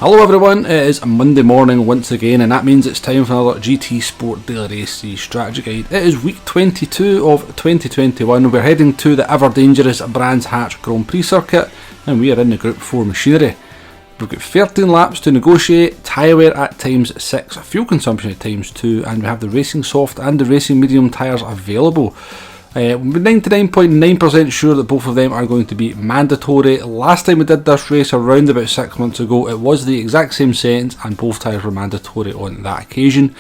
Hello everyone, it is a Monday morning once again, and that means it's time for another GT Sport Daily Race Series Strategy Guide. It is week 22 of 2021, we're heading to the ever dangerous Brands Hatch Grand Prix circuit, and we are in the Group 4 machinery. We've got 13 laps to negotiate, tyre wear at times 6, fuel consumption at times 2, and we have the racing soft and the racing medium tyres available. We're 99.9% sure that both of them are going to be mandatory. Last time we did this race around about 6 months ago, it was the exact same sentence and both tyres were mandatory on that occasion.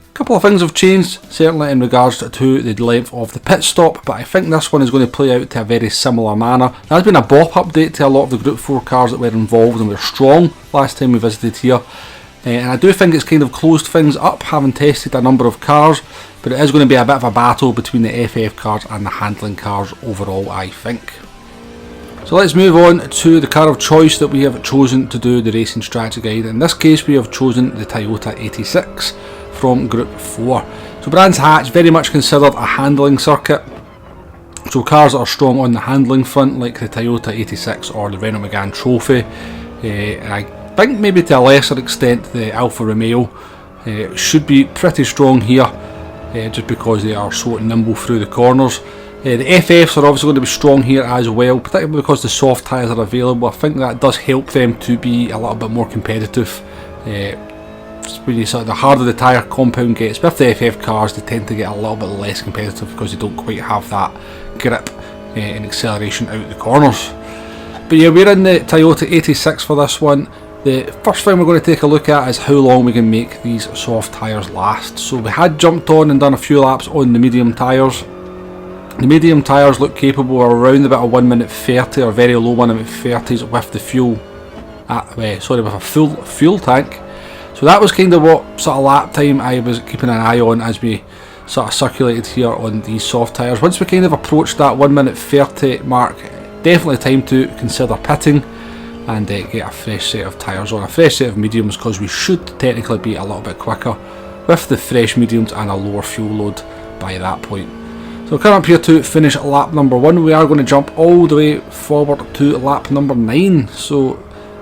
A couple of things have changed, certainly in regards to the length of the pit stop, but I think this one is going to play out to a very similar manner. There has been a BOP update to a lot of the Group 4 cars that were involved and were strong last time we visited here. And I do think it's kind of closed things up, having tested a number of cars, but it is going to be a bit of a battle between the FF cars and the handling cars overall, I think. So let's move on to the car of choice that we have chosen to do the racing strategy guide. In this case we have chosen the Toyota 86 from Group 4. So Brands Hatch, very much considered a handling circuit. So cars that are strong on the handling front, like the Toyota 86 or the Renault Megane Trophy, and I think maybe to a lesser extent the Alfa Romeo should be pretty strong here, just because they are so nimble through the corners. The FFs are obviously going to be strong here as well, particularly because the soft tyres are available. I think that does help them to be a little bit more competitive. When you the harder the tyre compound gets, with the FF cars they tend to get a little bit less competitive because they don't quite have that grip and acceleration out the corners. But yeah, we're in the Toyota 86 for this one. The first thing we're going to take a look at is how long we can make these soft tyres last. So we had jumped on and done a few laps on the medium tyres. The medium tyres look capable of around about a 1 minute 30 or very low 1 minute 30s with the fuel, with a full fuel tank. So that was kind of what sort of lap time I was keeping an eye on as we sort of circulated here on these soft tyres. Once we kind of approached that 1 minute 30 mark, definitely time to consider pitting and get a fresh set of tyres on, a fresh set of mediums, because we should technically be a little bit quicker with the fresh mediums and a lower fuel load by that point. So we're coming up here to finish lap number 1. We are going to jump all the way forward to lap number 9. So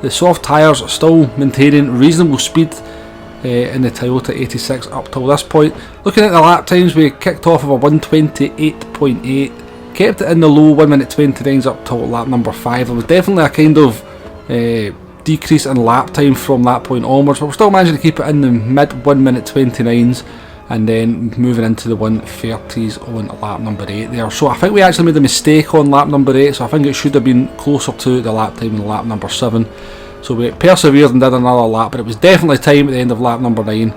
the soft tyres are still maintaining reasonable speed in the Toyota 86 up till this point. Looking at the lap times, we kicked off of a 1:28.8, kept it in the low 1 minute 29s up till lap number 5. There was definitely a kind of decrease in lap time from that point onwards, but we're still managing to keep it in the mid 1 minute 29s and then moving into the 1:30s on lap number 8 there. So I think we actually made a mistake on lap number 8, so I think it should have been closer to the lap time in lap number 7. So we persevered and did another lap, but it was definitely time at the end of lap number 9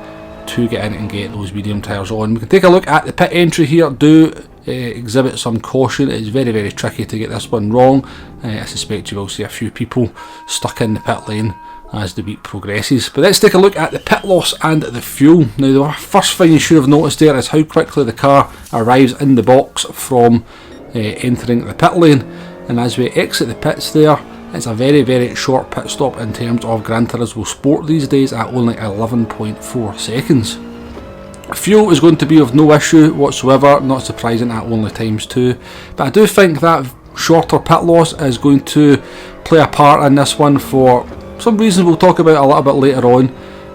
to get in and get those medium tyres on. We can take a look at the pit entry here. Do exhibit some caution. It's very, very tricky to get this one wrong. I suspect you will see a few people stuck in the pit lane as the week progresses. But let's take a look at the pit loss and the fuel. Now the first thing you should have noticed there is how quickly the car arrives in the box from entering the pit lane, and as we exit the pits there, it's a very, very short pit stop in terms of Gran Turismo Sport these days at only 11.4 seconds. Fuel is going to be of no issue whatsoever, not surprising at only times 2, but I do think that shorter pit loss is going to play a part in this one for some reasons we'll talk about a little bit later on.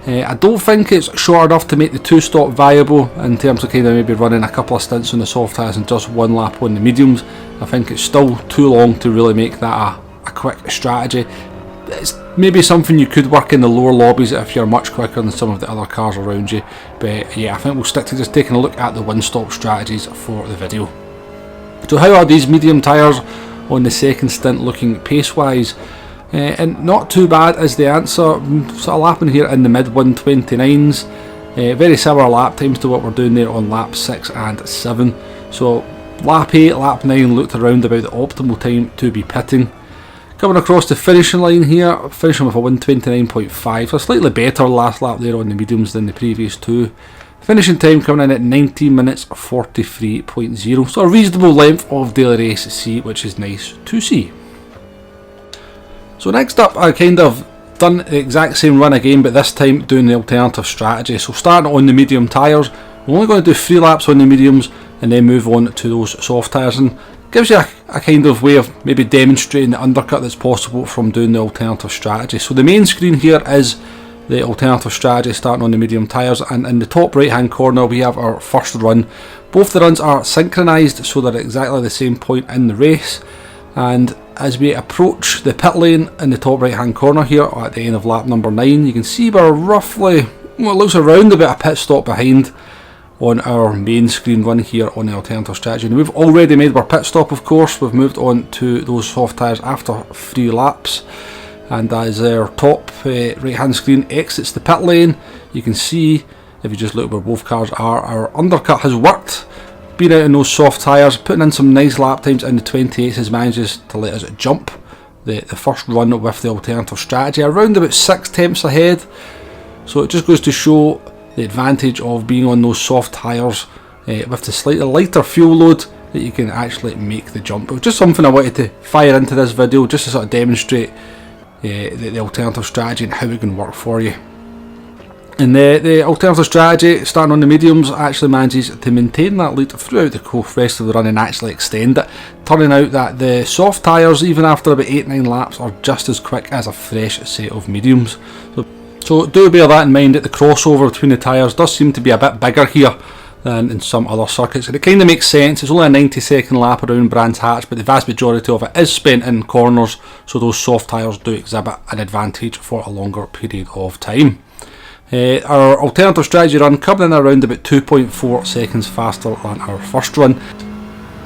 I don't think it's short enough to make the 2-stop viable in terms of kind of maybe running a couple of stints on the soft tyres and just 1 lap on the mediums. I think it's still too long to really make that a quick strategy. It's maybe something you could work in the lower lobbies if you're much quicker than some of the other cars around you, but yeah, I think we'll stick to just taking a look at the 1-stop strategies for the video. So how are these medium tyres on the second stint looking pace wise? And not too bad is the answer. Sort of lapping here in the mid 1:29s, very similar lap times to what we're doing there on lap 6 and 7. So lap 8, lap 9 looked around about the optimal time to be pitting. Coming across the finishing line here, finishing with a 1:29.5, so slightly better last lap there on the mediums than the previous 2. Finishing time coming in at 19 minutes 43.0, so a reasonable length of daily race C, which is nice to see. So next up, I kind of done the exact same run again, but this time doing the alternative strategy. So starting on the medium tyres, we're only going to do 3 laps on the mediums and then move on to those soft tyres. And gives you a kind of way of maybe demonstrating the undercut that's possible from doing the alternative strategy. So the main screen here is the alternative strategy starting on the medium tyres, and in the top right hand corner we have our first run. Both the runs are synchronised, so they're at exactly the same point in the race, and as we approach the pit lane in the top right hand corner here at the end of lap number 9, you can see we're roughly, well, it looks around about a pit stop behind on our main screen run here on the alternative strategy. And we've already made our pit stop, of course. We've moved on to those soft tyres after 3 laps, and as our top right hand screen exits the pit lane, you can see, if you just look where both cars are, our undercut has worked. Being out in those soft tyres, putting in some nice lap times in the 28s, has managed to let us jump the first run with the alternative strategy around about 6 tenths ahead. So it just goes to show the advantage of being on those soft tyres with the slightly lighter fuel load, that you can actually make the jump. It was just something I wanted to fire into this video just to sort of demonstrate the alternative strategy and how it can work for you. And the alternative strategy starting on the mediums actually manages to maintain that lead throughout the rest of the run and actually extend it, turning out that the soft tyres, even after about 8-9 laps, are just as quick as a fresh set of mediums. So do bear that in mind, that the crossover between the tyres does seem to be a bit bigger here than in some other circuits, and it kind of makes sense. It's only a 90-second lap around Brands Hatch, but the vast majority of it is spent in corners, so those soft tyres do exhibit an advantage for a longer period of time. Our alternative strategy run coming in around about 2.4 seconds faster than our first run.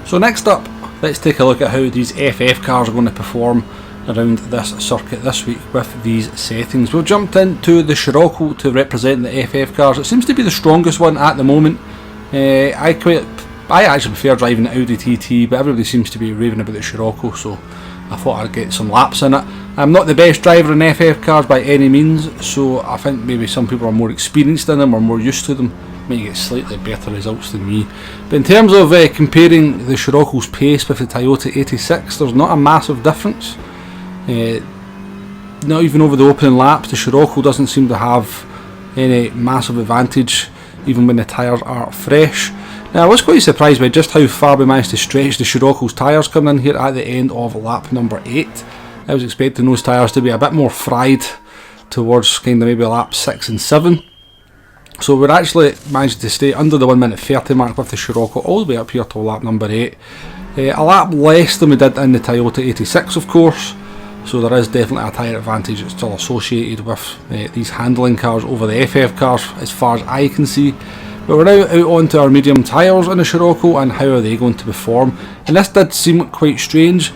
So next up, let's take a look at how these FF cars are going to perform around this circuit this week with these settings. We've jumped into the Scirocco to represent the FF cars. It seems to be the strongest one at the moment. I actually prefer driving the Audi TT, but everybody seems to be raving about the Scirocco, so I thought I'd get some laps in it. I'm not the best driver in FF cars by any means, so I think maybe some people are more experienced in them or more used to them, may get slightly better results than me. But in terms of comparing the Scirocco's pace with the Toyota 86, there's not a massive difference. Not even over the opening laps, the Scirocco doesn't seem to have any massive advantage even when the tyres are fresh. Now, I was quite surprised by just how far we managed to stretch the Scirocco's tyres coming in here at the end of lap number 8. I was expecting those tyres to be a bit more fried towards kind of maybe lap 6 and 7. So we're actually managed to stay under the 1 minute 30 mark with the Scirocco all the way up here to lap number 8. A lap less than we did in the Toyota 86, of course. So there is definitely a tyre advantage that's still associated with these handling cars over the FF cars as far as I can see. But we're now out onto our medium tyres on the Scirocco, and how are they going to perform? And this did seem quite strange,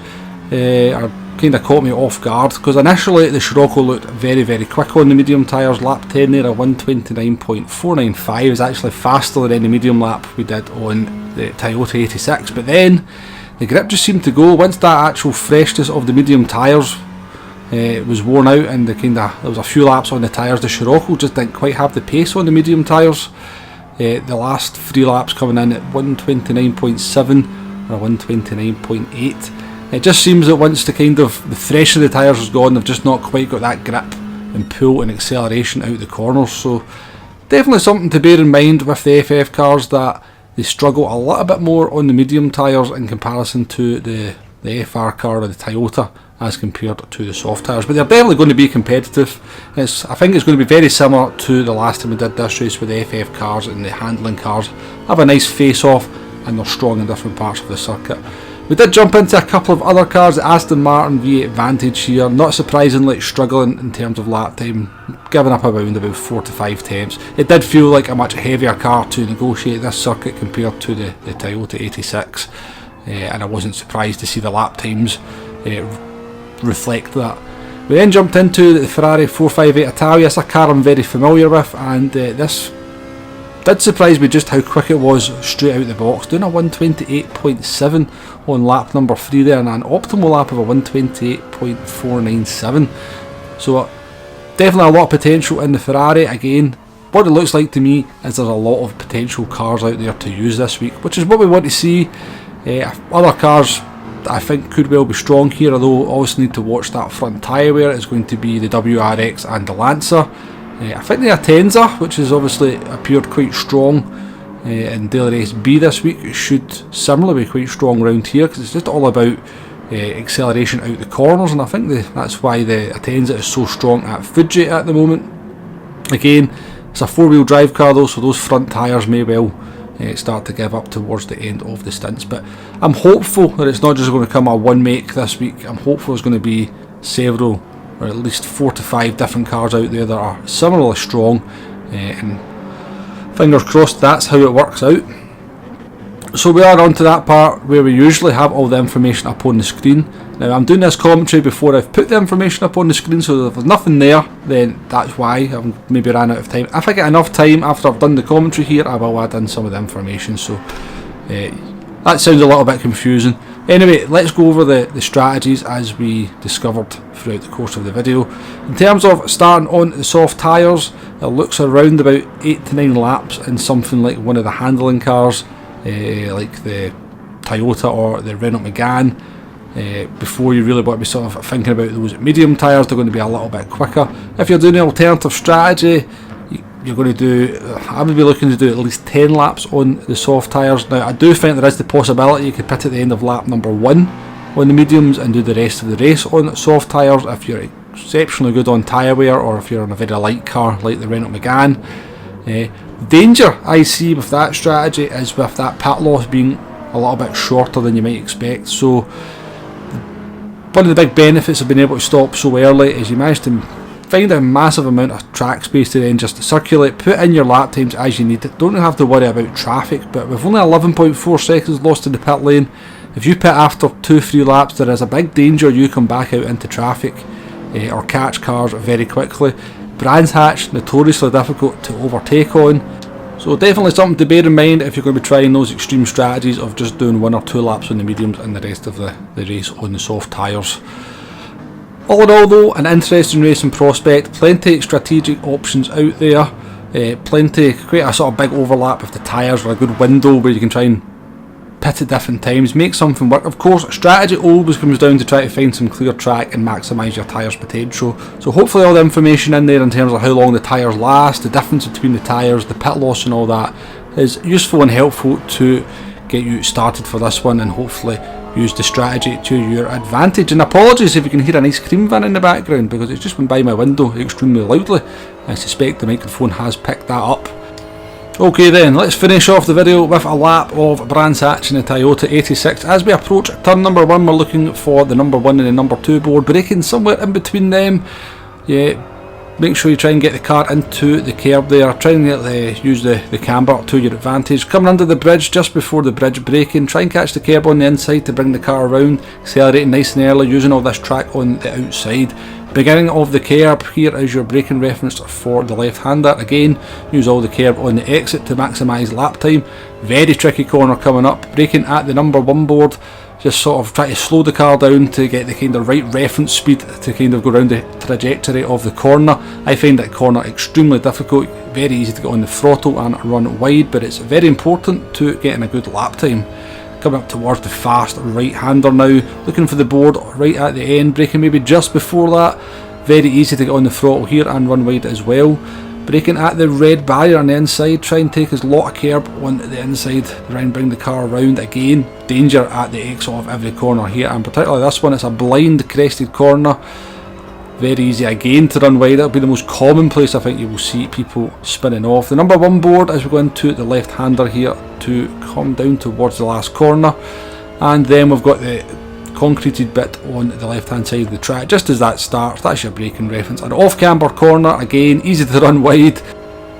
or kind of caught me off guard, because initially the Scirocco looked very, very quick on the medium tyres. Lap 10 there, a 1:29.495 is actually faster than any medium lap we did on the Toyota 86, but then the grip just seemed to go once that actual freshness of the medium tyres was worn out, and there was a few laps on the tyres. The Scirocco just didn't quite have the pace on the medium tyres. The last 3 laps coming in at 1:29.7 or 1:29.8. It just seems that once the fresh of the tyres is gone, they've just not quite got that grip and pull and acceleration out the corners. So definitely something to bear in mind with the FF cars, that they struggle a little bit more on the medium tyres in comparison to the FR car or the Toyota as compared to the soft tyres. But they're definitely going to be competitive. I think it's going to be very similar to the last time we did this race, with the FF cars and the handling cars have a nice face off and they're strong in different parts of the circuit. We did jump into a couple of other cars. The Aston Martin V8 Vantage here, not surprisingly struggling in terms of lap time, giving up around about 4 to 5 tenths. It did feel like a much heavier car to negotiate this circuit compared to the Toyota 86, and I wasn't surprised to see the lap times reflect that. We then jumped into the Ferrari 458 Italia. It's a car I'm very familiar with, and this did surprise me just how quick it was straight out the box, doing a 1:28.7 on lap number 3 there, and an optimal lap of a 1:28.497. So definitely a lot of potential in the Ferrari. Again, what it looks like to me is there's a lot of potential cars out there to use this week, which is what we want to see. Other cars that I think could well be strong here, although obviously need to watch that front tyre wear. It's going to be the WRX and the Lancer. I think the Atenza, which has obviously appeared quite strong in daily race B this week. It should similarly be quite strong round here, because it's just all about acceleration out the corners, and I think that's why the Atenza is so strong at Fuji at the moment. Again, it's a 4-wheel drive car though, so those front tyres may well start to give up towards the end of the stints, but I'm hopeful that it's not just going to come a one make this week. I'm hopeful there's going to be several, or at least 4 to 5 different cars out there that are similarly strong, and fingers crossed that's how it works out. So we are on to that part where we usually have all the information up on the screen. Now I'm doing this commentary before I've put the information up on the screen, so if there's nothing there, then that's why I've maybe ran out of time. If I get enough time after I've done the commentary here, I will add in some of the information, so that sounds a little bit confusing. Anyway, let's go over the strategies as we discovered throughout the course of the video. In terms of starting on the soft tyres, it looks around about 8 to 9 laps in something like one of the handling cars, like the Toyota or the Renault Megane. Before you really want to be sort of thinking about those medium tyres, they're going to be a little bit quicker. If you're doing an alternative strategy, you're going to do, I would be looking to do at least 10 laps on the soft tyres. Now I do think there is the possibility you could pit at the end of lap number 1 on the mediums and do the rest of the race on soft tyres if you're exceptionally good on tyre wear, or if you're on a very light car like the Renault Megane. Danger I see with that strategy is with that pit loss being a little bit shorter than you might expect. So one of the big benefits of being able to stop so early is you manage to find a massive amount of track space to then just circulate, put in your lap times as you need it. Don't have to worry about traffic, but with only 11.4 seconds lost in the pit lane, if you pit after 2-3 laps, there is a big danger you come back out into traffic or catch cars very quickly. Brands Hatch, notoriously difficult to overtake on, so definitely something to bear in mind if you're going to be trying those extreme strategies of just doing 1 or 2 laps on the mediums and the rest of the race on the soft tyres. All in all though, an interesting racing prospect, plenty of strategic options out there, quite a sort of big overlap with the tyres, or a good window where you can try and pit at different times, make something work. Of course, strategy always comes down to try to find some clear track and maximise your tyres potential. So hopefully all the information in there in terms of how long the tyres last, the difference between the tyres, the pit loss and all that is useful and helpful to get you started for this one, and hopefully use the strategy to your advantage. And apologies if you can hear an ice cream van in the background, because it's just went by my window extremely loudly. I suspect the microphone has picked that up. Okay then, let's finish off the video with a lap of Brands Hatch in the Toyota 86. As we approach turn number 1, we're looking for the number 1 and the number 2 board, braking somewhere in between them. Yeah, make sure you try and get the car into the curb there, try and use the camber to your advantage. Coming under the bridge, just before the bridge braking, try and catch the curb on the inside to bring the car around, accelerating nice and early, using all this track on the outside. Beginning of the curb, here is your braking reference for the left-hander. Again, use all the curb on the exit to maximise lap time. Very tricky corner coming up, braking at the number 1 board, just sort of try to slow the car down to get the kind of right reference speed to kind of go around the trajectory of the corner. I find that corner extremely difficult, very easy to get on the throttle and run wide, but it's very important to getting a good lap time. Coming up towards the fast right-hander now, looking for the board right at the end, braking maybe just before that. Very easy to get on the throttle here and run wide as well. Braking at the red barrier on the inside, try and take as lot of curb on the inside, try and bring the car around. Again, danger at the exit of every corner here, and particularly this one, it's a blind crested corner. Very easy again to run wide. That'll be the most common place I think you will see people spinning off. The number 1 board as we go into the left-hander here to come down towards the last corner, and then we've got the concreted bit on the left-hand side of the track. Just as that starts, that's your braking reference. An off-camber corner, again, easy to run wide.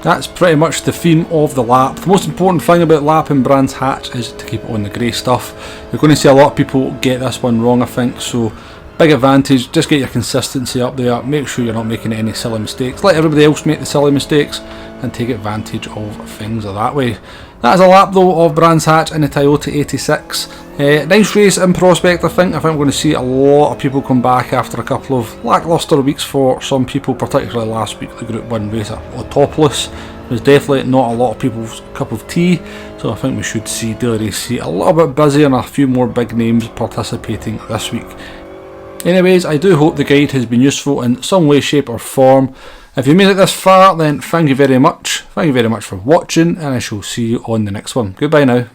That's pretty much the theme of the lap. The most important thing about lapping Brands Hatch is to keep it on the grey stuff. You're going to see a lot of people get this one wrong, I think, so big advantage, just get your consistency up there, make sure you're not making any silly mistakes, let everybody else make the silly mistakes and take advantage of things that way. That is a lap though of Brands Hatch in the Toyota 86. Nice race in prospect, I think. We're going to see a lot of people come back after a couple of lacklustre weeks for some people, particularly last week, the Group 1 race at Autopolis was definitely not a lot of people's cup of tea, so I think we should see daily race C a little bit busy and a few more big names participating this week. Anyways, I do hope the guide has been useful in some way, shape or form. If you made it this far, then thank you very much. Thank you very much for watching, and I shall see you on the next one. Goodbye now.